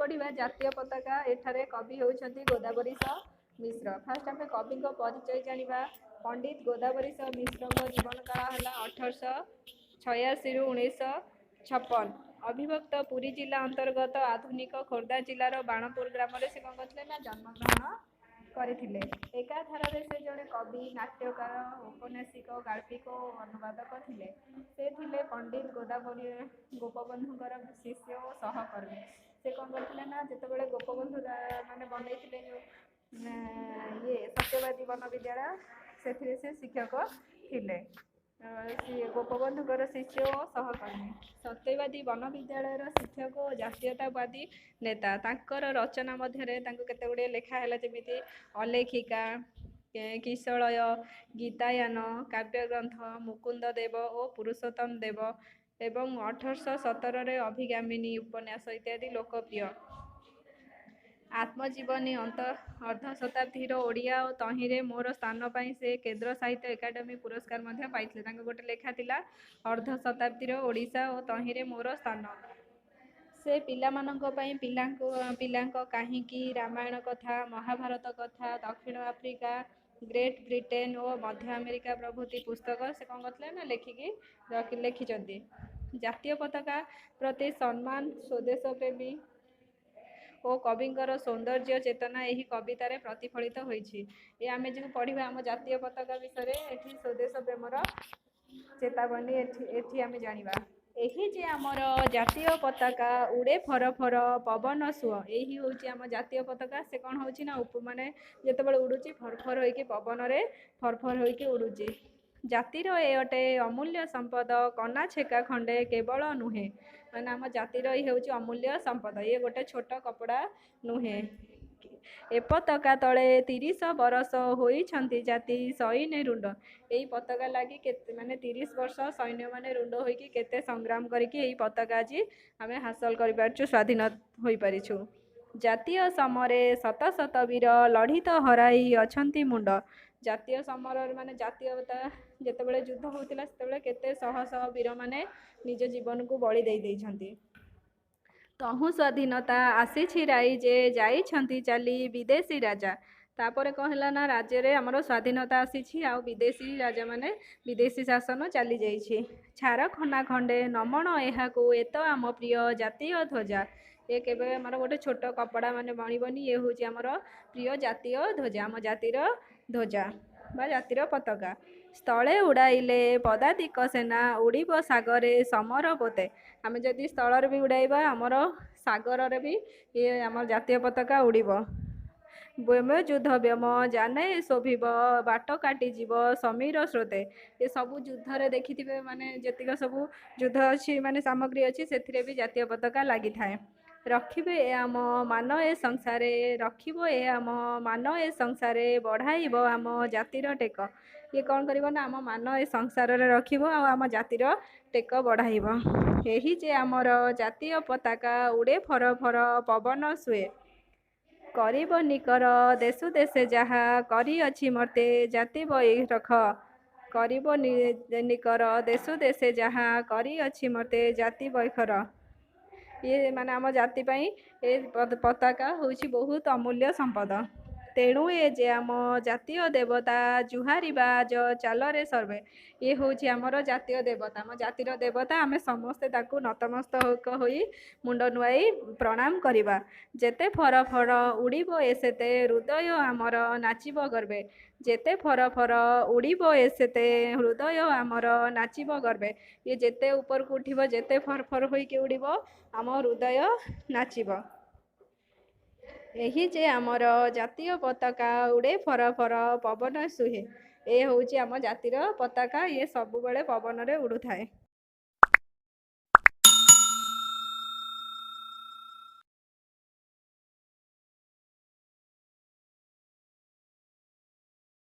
पढ़ा जातीय पताका। एठारे कवि होउछंती गोदावरीश मिश्र। फास्ट आम कवि परिचय जाना। पंडित गोदावरीश मिश्र जीवन काल है 1886 रु 1956। अविभक्त पुरी जिला अंतर्गत आधुनिक खोर्धा जिलार बाणपुर ग्राम से कौन करते ना जन्मग्रहण करथिले। एकाधारे से जड़े कवि, नाट्यकार, औपन्यासिक, गाल्पिक और अनुवादक थिले। से थिले पंडित गोदावरी गोपबंधुकर शिष्य और सहकर्मी। से कौन करथिले ना जेतेबेले गोपबंधु माने बनैथिले जो ये सत्यवादी वन विद्यालय से शिक्षक थिले। गोपबंधुकर शिष्य और सहकर्मी। सत्यवादी वन विद्यालय शिक्षक और जातीयतावादी नेता। तांकर रचना मध्य केते गुड़े लेखाला जमीती अलेखिका, किशलय, गीतायान, काव्यग्रंथ, मुकुंद देव और पुरुषोत्तम देव एवं 1817 अभिगामिनी उपन्यास इत्यादि लोकप्रिय। आत्मजीवनी अर्ध शताब्दीर ओडिया और तहिरे मोर स्थान पाई से केन्द्र साहित्य एकाडेमी पुरस्कार मध्य पाइथिले। तांको गोटे लेखा थिला अर्ध शताब्दीर ओडिशा और तहिरे मोर स्थान। से पिलामानंको पई पिलांको काहिकी, रामायण कथा, महाभारत कथा, दक्षिण आफ्रिका, ग्रेट ब्रिटेन और मध्य अमेरिका प्रभृति पुस्तक से कौन करते ना लिखिछंती। जातीय पताका प्रति सम्मान, स्वदेश प्रेमी और कविंकर सौंदर्य चेतना यही कवितार प्रतिफलित होइछि। ये आमे जो पढ़िबा आम जातीय पताका विषय एठी स्वदेश प्रेमर चेतावनी एठी आमे जानिबा। यही जे आमर जातीय पताका उड़े फर फर पवन सुह। यही हूँ आम जातीय पताका। से कौन हो माने जितेबाला उड़ूची फरफर होइके पवन रे फरफर होइके उड़ूची। जातिर ए अटे अमूल्य संपद, कना छेका खंडे केवल नुहे। मैंने आम जातिर ये हूँ अमूल्य संपद। ये गोटे छोट कपड़ा नुहे। ए पताका तले 30 बरस होइछंती जाति सैन्य रुंड। यही पताका लगी माने 30 वर्ष सैन्य माने रुंड होइकी केते संग्राम करिकी यही पताका आज आमे हासिल करि पारछु, स्वाधीन होई परिछु। जातीय समरे शत शत वीर लढ़ित हराई अछंती मुंड। जातीय समर माने जातीयता जेतेबेले युद्ध होतिला सेतेबेले केते शह शह वीर माने निज जीवन को बलि देई देइछंती। तहु स्वाधीनता आसी छिराई जे जाइछंती चाली विदेशी राजा। तापर कहला ना राज्य रे हमरो स्वाधीनता आसी आ विदेशी राजा माने विदेशी शासन चली जाइछि। छार खना खंडे नमण एहाकू एत आम प्रिय जातीय ध्वजा। ये केबे हमर गोटे छोट कपड़ा माने बणीबनी। ये हूँ आमर प्रिय जातीय ध्वजा, आम जातिर ध्वजा बा जातिर पताका। स्थले उड़ाइले पदातिक सेना उड़ीब सागरे समर पोते। आम जदि स्थल भी उड़ाइबा आमर सागर भी ये आम जातीय पताका उड़ीब। व्यम युद्ध व्यम जाने शोभिब बाट काटिजीव समीर स्रोते। ये सबू युद्ध देखिथिबे माने जतिक सबू युद्ध अच्छी माने सामग्री अच्छी से भी जातीय पताका लगी थाए। रखिबे ए आम मान ए संसारे, रखिबो ए आम मान ए संसारे बढ़ाइब आम जातिर टेक। ये कौन करिबो ना आम मान ए संसार रे रखिबो आ आम जातिर टेक बढ़ाइब। यही जे आमर जातीय पताका उड़े फर फर पवन सुए। करिब निकर देशु देशे जहा करी अछि मर्ते जाति बई रख। करिब निकर देशु देशे जहा करी अछि मर्ते जाति बैखर। ये माने आम जाति पाई ए पताका होउछि बहुत अमूल्य संपद। तेणु ए जे आम जातीय देवता जुहारिबा जो चालरे सर्वे। ये हूँ आमर जातीय देवता, आम जातिर देवता। आमे समस्ते ताकू नतमस्तक होई मुंड नुआई प्रणाम करिबा। जेते फर फर उड़ीब ए सेते हृदय आमर नाचिब गर्वे। जेते फर फर उड़ीब ए सेते हृदय आमर नाचिब गर्वे। ये जेते ऊपर को उठिब, जेते फर फर होइके उड़ीब आम हृदय नाचिब। यही जे आमर जातीय पताका उड़े फर फर पवन सुहे। ये हूँ आम जातिर पताका। ये सब बेले पवन रे उड़ू थाए।